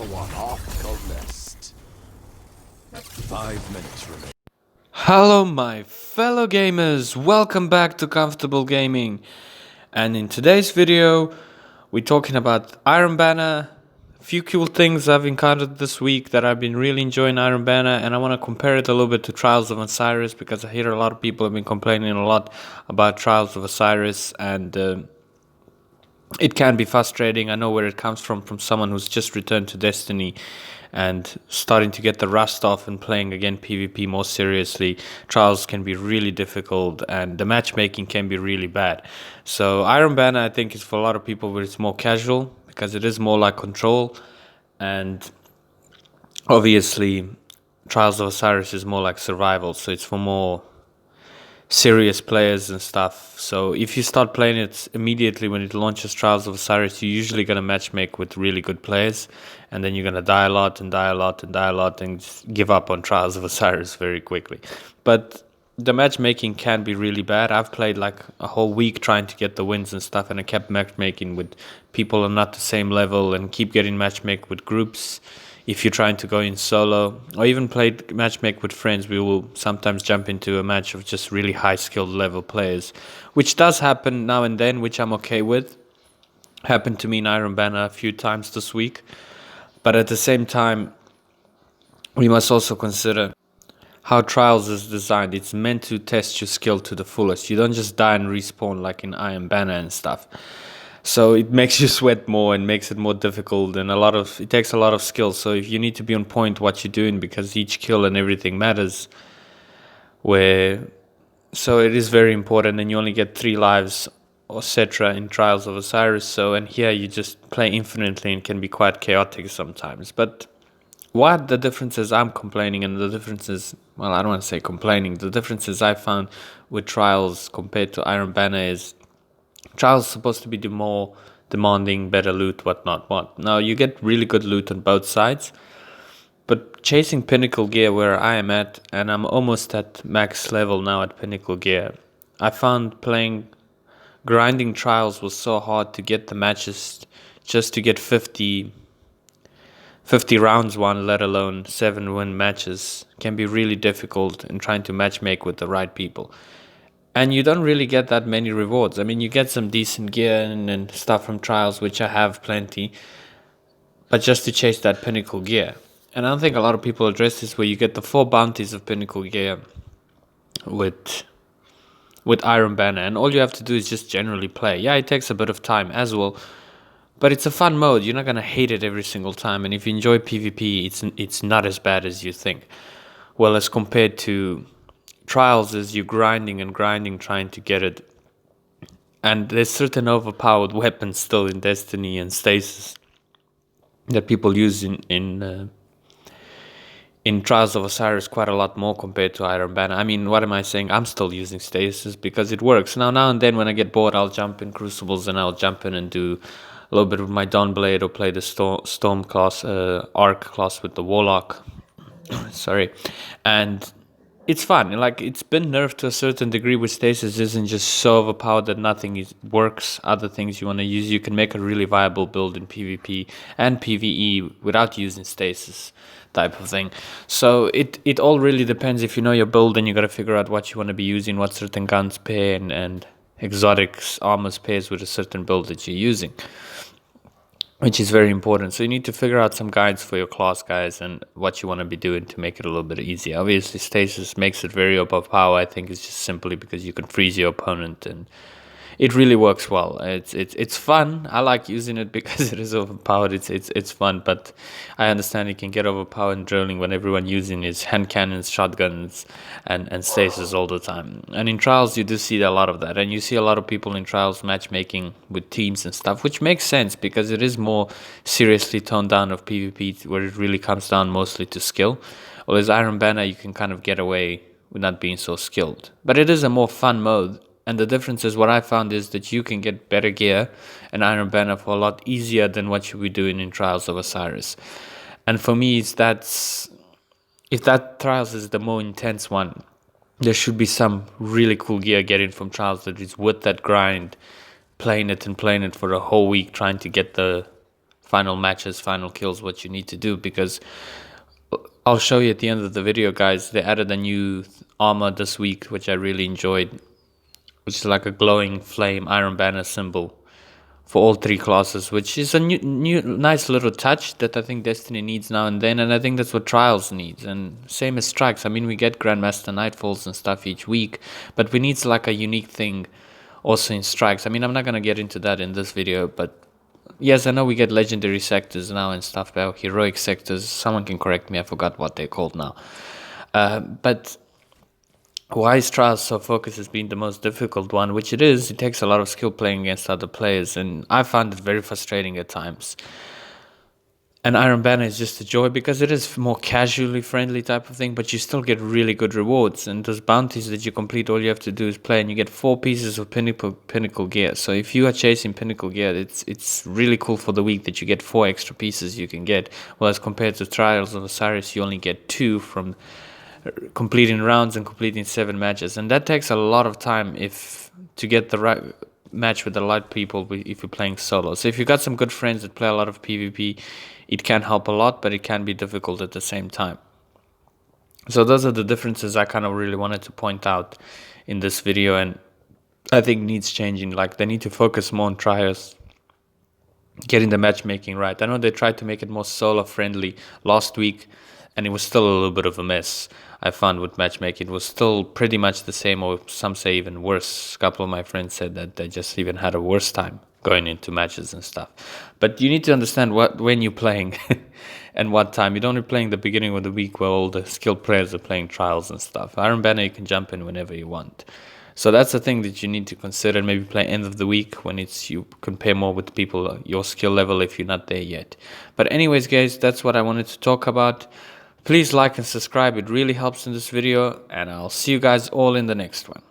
one off the list. 5 minutes remain. Hello my fellow gamers, welcome back to Comfortable Gaming, and in today's video we're talking about Iron Banner, a few cool things I've encountered this week that I've been really enjoying Iron Banner, and I want to compare it a little bit to Trials of Osiris because I hear a lot of people have been complaining a lot about Trials of Osiris, and it can be frustrating. I know where it comes from someone who's just returned to Destiny and starting to get the rust off and playing again PvP more seriously. Trials can be really difficult and the matchmaking can be really bad. So Iron Banner, I think, is for a lot of people where it's more casual because it is more like Control, and obviously Trials of Osiris is more like survival, so it's for more serious players and stuff. So if you start playing it immediately when it launches Trials of Osiris, you're usually going to matchmake with really good players, and then you're going to die a lot and die a lot and die a lot and just give up on Trials of Osiris very quickly. But the matchmaking can be really bad. I've played like a whole week trying to get the wins and stuff, and I kept matchmaking with people on not the same level and keep getting matchmake with groups. If you're trying to go in solo or even play matchmake with friends, we will sometimes jump into a match of just really high skilled level players, which does happen now and then, which I'm okay with. Happened to me in Iron Banner a few times this week. But at the same time, we must also consider how Trials is designed. It's meant to test your skill to the fullest. You don't just die and respawn like in Iron Banner and stuff. So it makes you sweat more and makes it more difficult, and it takes a lot of skill. So if you need to be on point what you're doing, because each kill and everything matters, so it is very important, and you only get 3 lives, etc. in Trials of Osiris. So, and here you just play infinitely and can be quite chaotic sometimes. But what the difference is, I'm complaining, and the difference is, well, I don't want to say complaining, the differences I found with Trials compared to Iron Banner is Trials is supposed to be the more demanding, better loot, whatnot. Now, you get really good loot on both sides, but chasing Pinnacle Gear where I am at, and I'm almost at max level now at Pinnacle Gear, I found grinding Trials was so hard to get the matches just to get 50 rounds won, let alone 7 win matches, can be really difficult in trying to matchmake with the right people. And you don't really get that many rewards. I mean, you get some decent gear and stuff from Trials, which I have plenty, but just to chase that Pinnacle Gear. And I don't think a lot of people address this, where you get the 4 bounties of Pinnacle Gear with Iron Banner, and all you have to do is just generally play. Yeah, it takes a bit of time as well, but it's a fun mode. You're not going to hate it every single time, and if you enjoy PvP, it's not as bad as you think. Well, as compared to Trials, is you grinding and grinding trying to get it, and there's certain overpowered weapons still in Destiny and stasis that people use in Trials of Osiris quite a lot more compared to Iron Banner. I mean, what am I saying? I'm still using stasis because it works. Now and then when I get bored, I'll jump in Crucibles and I'll jump in and do a little bit with my Dawnblade or play the Storm class, Arc class with the Warlock. Sorry. And it's fun. Like, it's been nerfed to a certain degree with stasis. Isn't just so overpowered that nothing works. Other things you want to use, you can make a really viable build in PvP and PvE without using stasis, type of thing. So it all really depends. If you know your build, then you got to figure out what you want to be using, what certain guns pair and exotics armors pairs with a certain build that you're using, which is very important. So you need to figure out some guides for your class, guys, and what you want to be doing to make it a little bit easier. Obviously, stasis makes it very overpowered. I think it's just simply because you can freeze your opponent, and it really works well. It's fun. I like using it because it is overpowered. It's fun, but I understand it can get overpowered in drilling when everyone using is hand cannons, shotguns, and stasis all the time. And in Trials, you do see a lot of that, and you see a lot of people in Trials matchmaking with teams and stuff, which makes sense because it is more seriously toned down of PvP, where it really comes down mostly to skill. Whereas Iron Banner, you can kind of get away with not being so skilled, but it is a more fun mode. And the difference is, what I found is that you can get better gear in Iron Banner for a lot easier than what you be doing in Trials of Osiris. And for me, if that Trials is the more intense one, there should be some really cool gear getting from Trials that is worth that grind, playing it for a whole week, trying to get the final matches, final kills, what you need to do, because I'll show you at the end of the video, guys. They added a new armor this week, which I really enjoyed, which is like a glowing flame Iron Banner symbol for all 3 classes, which is a new nice little touch that I think Destiny needs now and then, and I think that's what Trials needs. And same as Strikes. I mean, we get Grandmaster Nightfalls and stuff each week, but we need like a unique thing also in Strikes. I mean, I'm not going to get into that in this video, but yes, I know we get legendary sectors now and stuff, but heroic sectors, someone can correct me, I forgot what they're called now. But why is Trials so focused as being the most difficult one, which it is. It takes a lot of skill playing against other players, and I found it very frustrating at times. And Iron Banner is just a joy because it is more casually friendly type of thing, but you still get really good rewards. And those bounties that you complete, all you have to do is play, and you get 4 pieces of pinnacle gear. So if you are chasing pinnacle gear, it's really cool for the week that you get 4 extra pieces you can get. Whereas compared to Trials of Osiris, you only get 2 from completing rounds and completing 7 matches, and that takes a lot of time to get the right match with the right people if you're playing solo. So if you've got some good friends that play a lot of PvP, it can help a lot, but it can be difficult at the same time. So those are the differences I kind of really wanted to point out in this video, and I think needs changing. Like, they need to focus more on Trials, getting the matchmaking right. I know they tried to make it more solo friendly last week, and it was still a little bit of a mess. I found with matchmaking, it was still pretty much the same, or some say even worse. A couple of my friends said that they just even had a worse time going into matches and stuff. But you need to understand when you're playing and what time. You don't be playing the beginning of the week where all the skilled players are playing Trials and stuff. Iron Banner, you can jump in whenever you want. So that's the thing that you need to consider. Maybe play end of the week when you compare more with people, your skill level, if you're not there yet. But anyways, guys, that's what I wanted to talk about. Please like and subscribe. It really helps in this video, and I'll see you guys all in the next one.